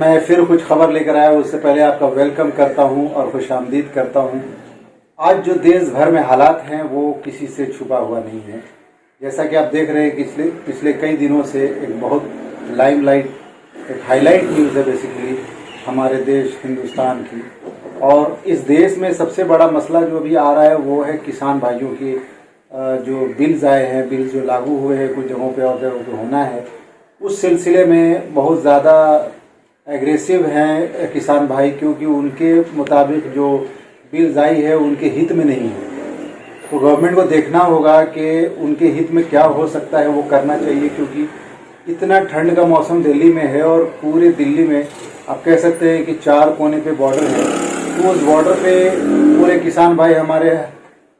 मैं फिर कुछ खबर लेकर आया हूँ। उससे पहले आपका वेलकम करता हूँ और खुशामदीद करता हूँ। आज जो देश भर में हालात हैं वो किसी से छुपा हुआ नहीं है। जैसा कि आप देख रहे हैं पिछले कई दिनों से एक बहुत लाइमलाइट, एक हाईलाइट न्यूज़ है बेसिकली हमारे देश हिंदुस्तान की। और इस देश में सबसे बड़ा मसला जो अभी आ रहा है वो है किसान भाइयों की जो बिल्स आए हैं, बिल्स जो लागू हुए हैं कुछ जगहों पे और जगहों पे होना है, उस सिलसिले में बहुत ज़्यादा एग्रेसिव हैं किसान भाई, क्योंकि उनके मुताबिक जो बिल्स आई है उनके हित में नहीं है। तो गवर्नमेंट को देखना होगा कि उनके हित में क्या हो सकता है, वो करना चाहिए। क्योंकि इतना ठंड का मौसम दिल्ली में है और पूरे दिल्ली में आप कह सकते हैं कि 4 कोने पे बॉर्डर है। तो उस बॉर्डर पे पूरे किसान भाई हमारे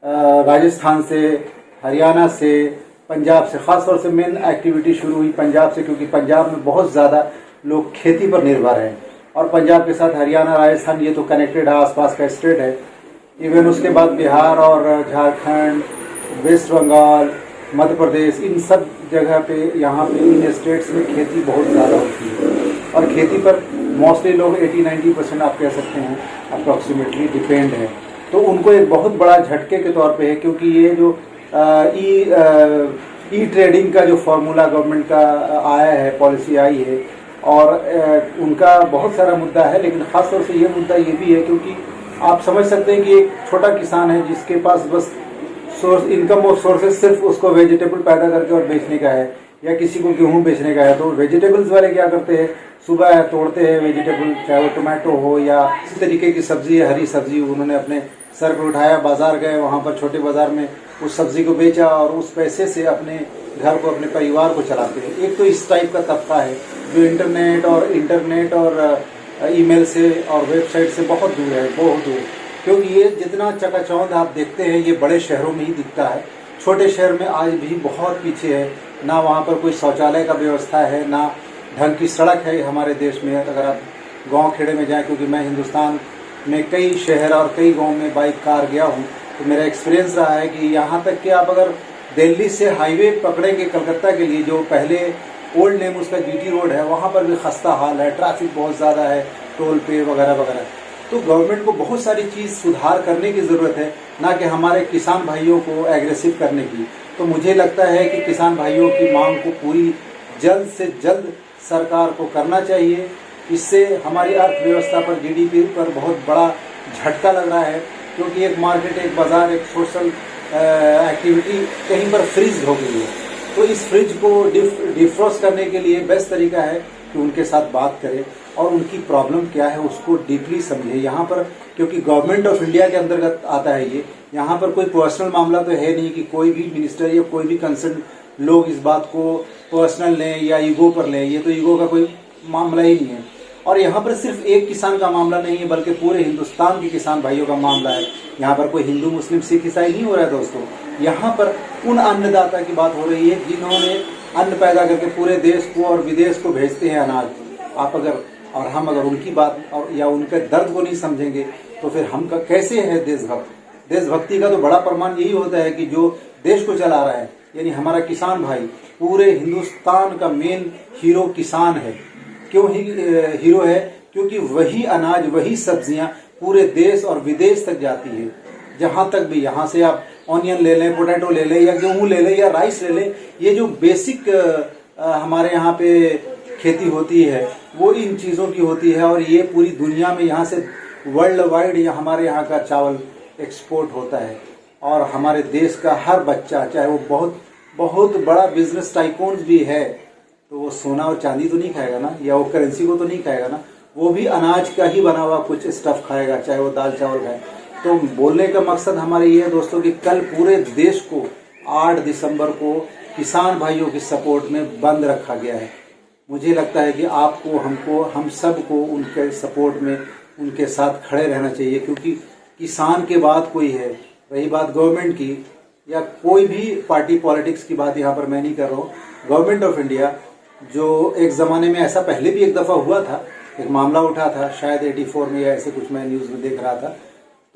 राजस्थान से, हरियाणा से, पंजाब से, ख़ास तौर से मेन एक्टिविटी शुरू हुई पंजाब से, क्योंकि पंजाब में बहुत ज़्यादा लोग खेती पर निर्भर हैं। और पंजाब के साथ हरियाणा, राजस्थान ये तो कनेक्टेड है, आसपास का स्टेट है। इवन उसके बाद बिहार और झारखंड, वेस्ट बंगाल, मध्य प्रदेश, इन सब जगह पे यहाँ पे इन स्टेट्स में खेती बहुत ज़्यादा होती है। और खेती पर मोस्टली लोग 80-90% आप कह सकते हैं अप्रॉक्सीमेटली डिपेंड है। तो उनको एक बहुत बड़ा झटके के तौर पे है, क्योंकि ये जो ई ट्रेडिंग का जो फार्मूला गवर्नमेंट का आया है, पॉलिसी आई है, और उनका बहुत सारा मुद्दा है। लेकिन ख़ास तौर से ये मुद्दा ये भी है क्योंकि आप समझ सकते हैं कि एक छोटा किसान है जिसके पास बस इनकम और सोर्सेज सिर्फ उसको वेजिटेबल पैदा करके और बेचने का है, या किसी को गेहूँ बेचने का है। तो वेजिटेबल्स वाले क्या करते हैं, सुबह तोड़ते हैं वेजिटेबल, चाहे वो टोमेटो हो या इस तरीके की सब्जी है, हरी सब्जी, उन्होंने अपने सर पर उठाया, बाजार गए, वहाँ पर छोटे बाजार में उस सब्जी को बेचा और उस पैसे से अपने घर को, अपने परिवार को चलाते हैं। एक तो इस टाइप का तबका है जो इंटरनेट और ईमेल से और वेबसाइट से बहुत दूर है, बहुत दूर। क्योंकि ये जितना चकाचौंध आप देखते हैं ये बड़े शहरों में ही दिखता है, छोटे शहर में आज भी बहुत पीछे है। ना वहाँ पर कोई शौचालय का व्यवस्था है, ना ढंग की सड़क है हमारे देश में। अगर आप गांव खेड़े में जाएं, क्योंकि मैं हिंदुस्तान में कई शहर और कई गांव में बाइक कार गया हूँ, तो मेरा एक्सपीरियंस रहा है कि यहाँ तक कि आप अगर दिल्ली से हाईवे पकड़ेंगे कलकत्ता के लिए, जो पहले ओल्ड नेम उसका जीटी रोड है, वहाँ पर भी खस्ता हाल है, ट्रैफिक बहुत ज़्यादा है, टोल पे वगैरह वगैरह। तो गवर्नमेंट को बहुत सारी चीज़ सुधार करने की ज़रूरत है, ना कि हमारे किसान भाइयों को एग्रेसिव करने की। तो मुझे लगता है कि किसान भाइयों की मांग को पूरी जल्द से जल्द सरकार को करना चाहिए। इससे हमारी अर्थव्यवस्था पर, जीडीपी पर बहुत बड़ा झटका लग रहा है, क्योंकि एक मार्केट, एक बाज़ार, एक सोशल एक्टिविटी कहीं पर फ्रीज हो गई है। तो इस फ्रिज को डिफ्रॉस्ट करने के लिए बेस्ट तरीका है कि उनके साथ बात करें और उनकी प्रॉब्लम क्या है उसको डीपली समझे। यहाँ पर क्योंकि गवर्नमेंट ऑफ इंडिया के अंतर्गत आता है ये, यहाँ पर कोई पर्सनल मामला तो है नहीं कि कोई भी मिनिस्टर या कोई भी कंसर्न लोग इस बात को पर्सनल लें या ईगो पर लें। ये तो ईगो का कोई मामला ही नहीं है। और यहाँ पर सिर्फ एक किसान का मामला नहीं है, बल्कि पूरे हिंदुस्तान के किसान भाइयों का मामला है। यहाँ पर कोई हिंदू, मुस्लिम, सिख, ईसाई नहीं हो रहा है दोस्तों। यहाँ पर उन अन्नदाता की बात हो रही है जिन्होंने अन्न पैदा करके पूरे देश को और विदेश को भेजते हैं अनाज। आप अगर और हम अगर उनकी बात और या उनके दर्द को नहीं समझेंगे तो फिर हम कैसे है देशभक्त। देशभक्ति का तो बड़ा प्रमाण यही होता है कि जो देश को चला रहा है, यानी हमारा किसान भाई, पूरे हिंदुस्तान का मेन हीरो किसान है। क्यों ही हीरो है? क्योंकि वही अनाज, वही सब्जियां पूरे देश और विदेश तक जाती है। जहां तक भी, यहाँ से आप ऑनियन ले लें, पोटैटो ले लें, या गेहूं ले लें, या राइस ले लें, ये जो बेसिक हमारे यहाँ पे खेती होती है वो इन चीज़ों की होती है। और ये पूरी दुनिया में यहाँ से वर्ल्ड वाइड हमारे यहाँ का चावल एक्सपोर्ट होता है। और हमारे देश का हर बच्चा, चाहे वो बहुत बहुत बड़ा बिजनेस टाइकून्स भी है, तो वो सोना और चांदी तो नहीं खाएगा ना, या वो करेंसी को तो नहीं खाएगा ना, वो भी अनाज का ही बना हुआ कुछ स्टफ खाएगा, चाहे वो दाल चावल खाए। तो बोलने का मकसद हमारे ये है दोस्तों कि कल पूरे देश को 8 दिसंबर को किसान भाइयों की सपोर्ट में बंद रखा गया है। मुझे लगता है कि आपको, हमको, हम सब को उनके सपोर्ट में उनके साथ खड़े रहना चाहिए, क्योंकि किसान के बाद कोई है। रही बात गवर्नमेंट की या कोई भी पार्टी पॉलिटिक्स की बात, यहाँ पर मैं नहीं कर रहा हूँ। गवर्नमेंट ऑफ इंडिया, जो एक ज़माने में ऐसा पहले भी एक दफ़ा हुआ था, एक मामला उठा था शायद 84 में या ऐसे कुछ, मैं न्यूज़ में देख रहा था।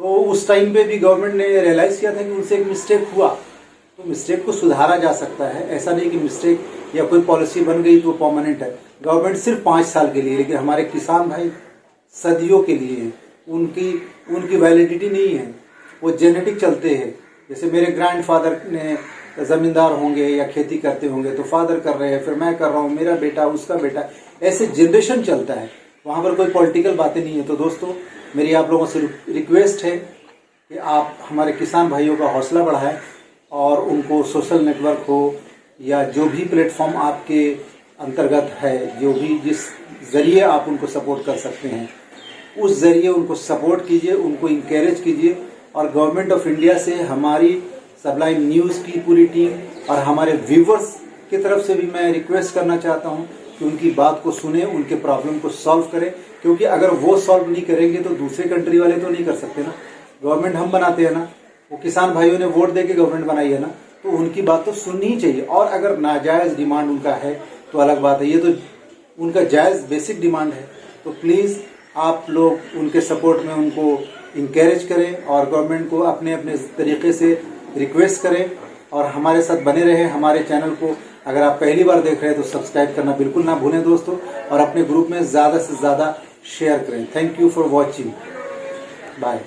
तो उस टाइम पे भी गवर्नमेंट ने रियलाइज़ किया था कि उनसे एक मिस्टेक हुआ, तो मिस्टेक को सुधारा जा सकता है। ऐसा नहीं कि मिस्टेक या कोई पॉलिसी बन गई तो परमानेंट है। गवर्नमेंट सिर्फ 5 साल के लिए, लेकिन हमारे किसान भाई सदियों के लिए हैं। उनकी वैलिडिटी नहीं है, वो जेनेटिक चलते हैं। जैसे मेरे ग्रैंडफादर ने ज़मींदार होंगे या खेती करते होंगे तो फादर कर रहे हैं, फिर मैं कर रहा हूँ, मेरा बेटा, उसका बेटा, ऐसे जनरेशन चलता है। वहाँ पर कोई पॉलिटिकल बातें नहीं है। तो दोस्तों, मेरी आप लोगों से रिक्वेस्ट है कि आप हमारे किसान भाइयों का हौसला बढ़ाएं और उनको सोशल नेटवर्क हो या जो भी प्लेटफॉर्म आपके अंतर्गत है, जो भी जिस ज़रिए आप उनको सपोर्ट कर सकते हैं, उस ज़रिए उनको सपोर्ट कीजिए, उनको इंकरेज कीजिए। और गवर्नमेंट ऑफ इंडिया से हमारी सबलाइन न्यूज़ की पूरी टीम और हमारे व्यूवर्स की तरफ से भी मैं रिक्वेस्ट करना चाहता हूं कि उनकी बात को सुने, उनके प्रॉब्लम को सॉल्व करें। क्योंकि अगर वो सॉल्व नहीं करेंगे तो दूसरे कंट्री वाले तो नहीं कर सकते ना। गवर्नमेंट हम बनाते हैं ना, वो किसान भाइयों ने वोट दे के गवर्नमेंट बनाई है ना, तो उनकी बात तो सुननी ही चाहिए। और अगर नाजायज़ डिमांड उनका है तो अलग बात है, ये तो उनका जायज़ बेसिक डिमांड है। तो प्लीज़ आप लोग उनके सपोर्ट में उनको इंकरेज करें और गवर्नमेंट को अपने अपने तरीके से रिक्वेस्ट करें और हमारे साथ बने रहें। हमारे चैनल को अगर आप पहली बार देख रहे हैं तो सब्सक्राइब करना बिल्कुल ना भूलें दोस्तों, और अपने ग्रुप में ज़्यादा से ज़्यादा शेयर करें। Thank you for watching, bye.